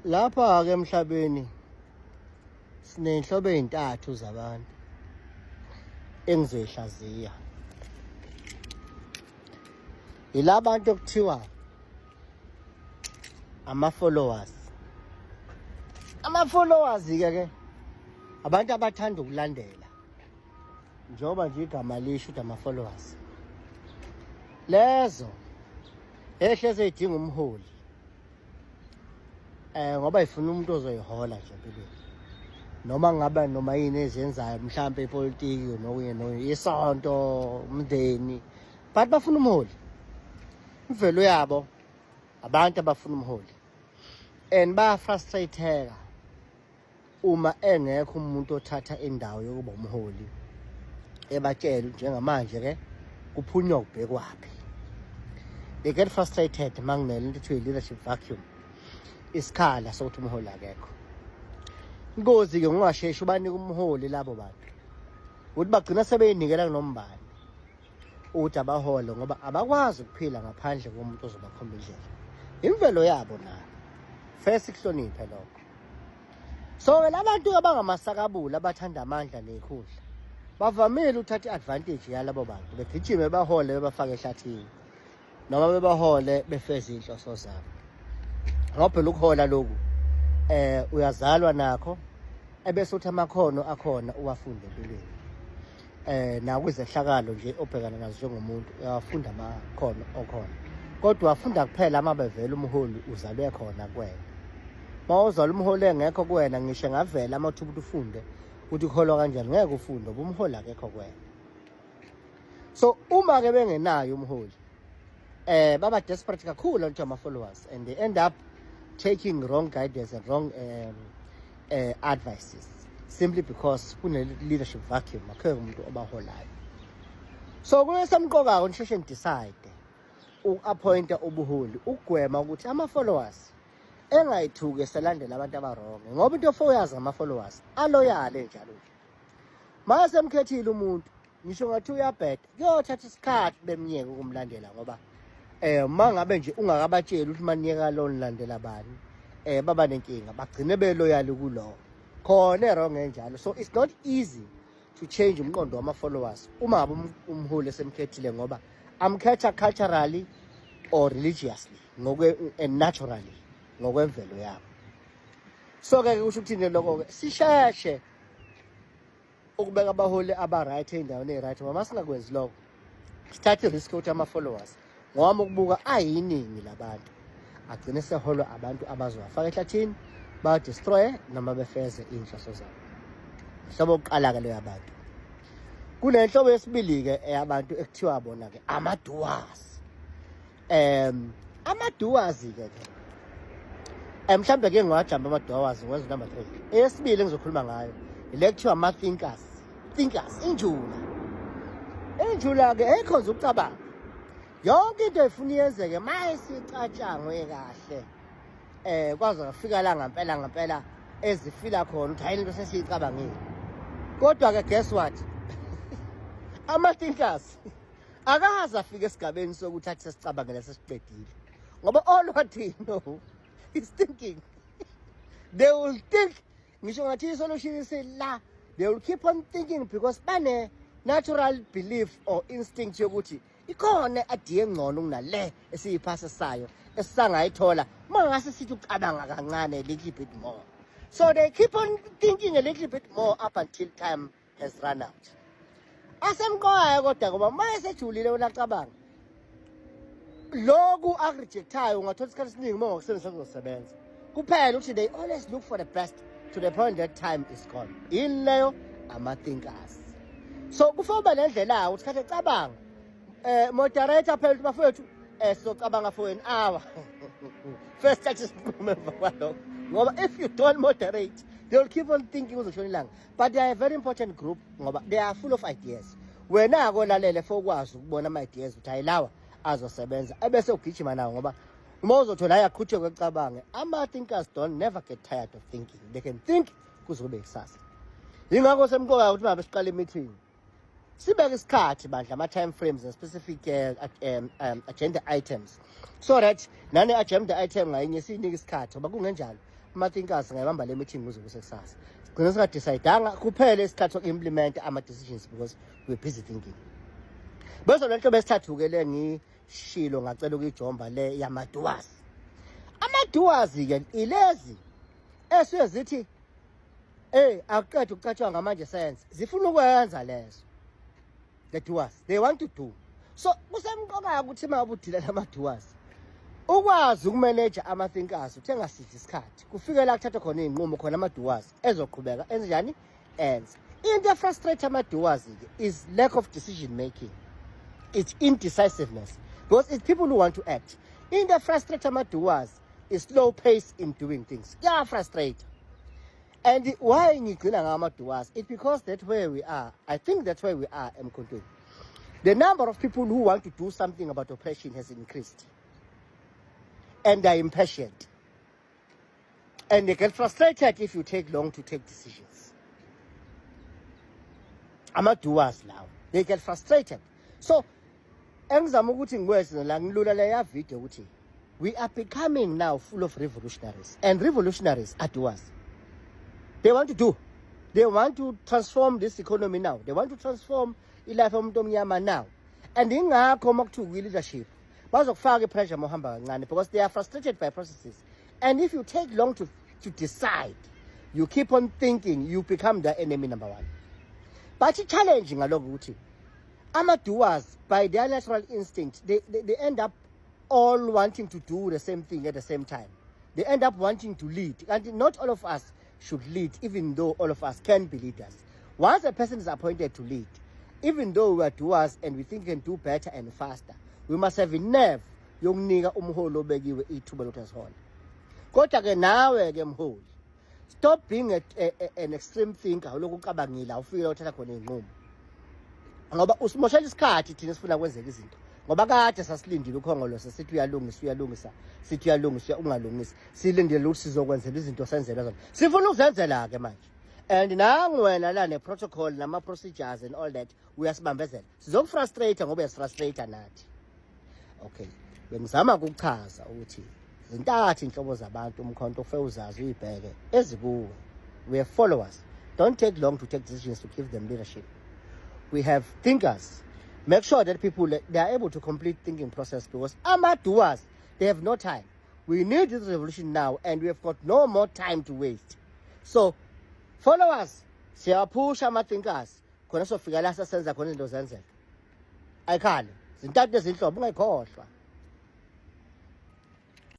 Lapha ke emhlabeni sinenhlobo ezintathu zabantu engizoyihlaziya. Yilabantu okuthiwa ama-followers. Ama-followers ke abantu abathanda ukulandela. Njengoba nje igama lisho ukuthi ama-followers. Lezo ehleze idinga umholi. Ngoba ifuna umuntu ozoyihola nje empilweni. Noma yini ezenzayo mhlambe ipolitiki nokunye isonto umndeni but bafuna umholi. Imvelo yabo abantu abafuna umholi and ba frustrated uma engekho umuntu othatha indawo yokuba umholi ebatshela njengamanje ke kuphunywa ubhekwaphi. They get frustrated manginelento ethiwa leadership vacuum, isikhala sokuthi umholi akekho. Ingozi ke ungasheshi ubanika umholi labo bantu ukuthi bagcina sebeyinikela kunombani ukuthi abahole ngoba abakwazi ukuphila ngaphandle komuntu ozobakhomba indlela. Imvelo yabo nayo first kuhloniphe lokho. So labantu abangamasakabula abathanda amandla nekhudla bavamile uthatha advantage yalabo bantu begijime bahole bebafaka ehlathini noma bebahole befeza inhloso zabo. Ngoba phela ukuhola lokhu uyazalwa nakho ebese uthi amakhono akhona uwafunde empilweni. Nakwizehlakalo nje obhekana nazo njengomuntu uyafunda amakhono okhona. Kodwa wafunda kuphela uma bevela umholi uzalwe khona kuwena. Mawuzala umholi engekho kuwena ngisho ngavela amathuba ukuthi ufunde ukuthi ukholwa kanjani ngeke ufunde ngoba umholi akekho kuwena. So uma ke bengenayo umholi baba desperate kakhulu into ama-followers and they end up taking wrong guidance and wrong advices simply because kune-leadership vacuum akekho umuntu obaholayo. So kunesemqoka ngisheshe ngidecide uku-appointa ubuholi ukugwema ukuthi ama-followers engayithuke selandela abantu abaronge ngoba into ofoyazi ama-followers aloyale njalo nje. Mase semkhethile umuntu ngisho ngathi uyabheda kuyothatha isikhathi bemnyeke ukumlandela ngoba mangabe nje ungakabatsheli ukuthi maniyeka lo nilandela bani baba nenkinga bagcine beloyali kulo khona errong enjalo. So it's not easy to change umqondo wama-followers uma umholi esemkhethile ngoba amkhetha culturally or religiously and naturally ngokwemvelo yabo. So ke kusho ukuthini lokho ke sisheshe ukubeka abaholi aba-right endaweni e-right ngoba masingakwenzi lokho sithathe i-risk ukuthi ama-followers ngoba ukubuka ayiningi labantu agcine seholwa abantu abazowafaka ehlathini ba-destroy noma befeze iy'nhloso zabo. Hlobo okuqala-ke leyo abantu. Kunenhlobo yesibili-ke eyabantu ekuthiwa bona-ke ama-doers. Ama-doers-ke mhlawumbe ke ngiwajampa ama-doers ngwenza number 3. Eyesibili engizokhuluma ngayo ile kuthiwa ama-thinkers. Thinkers, injula. Injula-ke ekhonza ukucabanga. Yonke into efuna iyenzeke mayesicatshangwe kahle kwaze ngafika la ngampela ezifila khona ukuthi hayi into sesiyicabangile. Kodwa ke guess what? Ama-thinkers akaze afike esigabeni sokuthi athi sesicabangela sesiqedile ngoba all what they know is thinking. They will think ngisho ngathi isolution isela they will keep on thinking because bane natural belief or instinct yokuthi ikhona adiye ngcono kunale esiyiphasa sayo esisangayithola mangase sithi ucabanga kancane a little bit more. So they keep on thinking a little bit more up until time has run out. Asemqokayo kodwa ngoba mayesejulile ulacabanga lokhu akurejectayo ungathola isikhathi esiningi uma ngokusebenzisa kuzosebenza kuphela ukuthi they always look for the best to the point that time is gone. Yini leyo ama-thinkers. So kufanele nendlela ukuthi khathe cabanga moderator phela ukuthi bafowethu sizocabanga for an hour. First touch isiqume emva kwalokho ngoba if you don't moderate they will keep on thinking uzoshona ilanga. But they are a very important group ngoba they are full of ideas. Wena akolalele for ukwazi ukubona ama-ideas ukuthi hayi lawa azosebenza ebese ugijima nawo ngoba uma uzothola ayaqhutshwe kwecabanga. Ama-thinkers don't never get tired of thinking. They can think kuze kube ikusasa. Yingakho semqoka ukuthi mabe siqala i-meeting sibeke isikhathi bandla ama-time frames and specific agenda items so that nane agenda item ngayinye siyinike isikhathi ngoba kungenjalo ama-thinkers ngayibamba le meeting kuze kusekusasa. Sigcina singadecide-anga kuphele isikhathi soku-implement ama-decisions because we're busy thinking. Bese lento besithathu-ke le ngishilo ngacela ukuyijomba le yama-doers. Ama-doers-ke ilezi esuke zithi akuqeda ukucatshangwa ngamanje sense zifuna ukwenza lezo. The doers, they want to do. So kusemqoka ukuthi mawubudila nama-doers ukwazi ukumanage ama-thinkers uthenga sithi isikhathi kufike la kuthatha khona iy'nqumo khona ama-doers ezoqhubeka enzenjani enze. Into efrustrate ama-doers-ke is lack of decision making. It's indecisiveness because it's people who want to act. Into efrustrate ama-doers is slow pace in doing things. Yeah, frustrate. And why ngigcina ngama-doers? It's because that's where we are. I think that's where we are, Mkhonto. The number of people who want to do something about oppression has increased. And they're impatient. And they get frustrated if you take long to take decisions. Ama-doers now. They get frustrated. So, engizama ukuthi ngiweze la ngilula leya video ukuthi we are becoming now full of revolutionaries. And revolutionaries are doers. They want to do. They want to transform this economy now. They want to transform ilife yomuntu omnyama now. And ingakho makuthiwa leadership bazokufaka ipressure mohamba kancane because they are frustrated by processes. And if you take long to decide, you keep on thinking, you become the enemy number one. But the challenge ngalokho ukuthi ama-doers by their natural instinct they end up all wanting to do the same thing at the same time. They end up wanting to lead. And not all of us should lead, even though all of us can be leaders. Once a person is appointed to lead, even though we are doers and we think we can do better and faster, we must have enough yokunika umholi obekiwe ithuba lokuthasona. Kodwa ke nawe ke mholi, stop being an extreme thinker lokucabangila ufika uthatha khona inqumo. Ngoba usimoshela isikhathi thina sifuna kwenzeka izinto. Ngoba kade sasilindile ukhongolo sesithi uyalungisa, sithi uyalungisa ungalungisi. Silindele ukuthi sizokwenzela izinto senzela zona. Sifuna ukuzenzela ke manje. And nangu wena la ne protocol nama procedures and all that uyasibambezela. Sizokufrustrate ngoba uyasifrustrate nathi. Okay. Bengizama ukuchaza ukuthi zintathu inhlobo zabantu Mkhonto ufike uzazi uyibheke ezikuwe. We have followers. Don't take long to take decisions to give them leadership. We have thinkers. Make sure that people they are able to complete thinking process because ama-doers they have no time. We need this revolution now and we have got no more time to waste. So followers, siyapusha ama-thinkers khona sofika la sasenza khona izinto zenzeka. Ayikhale zintathu ezinhlobo ungayikhohlwa.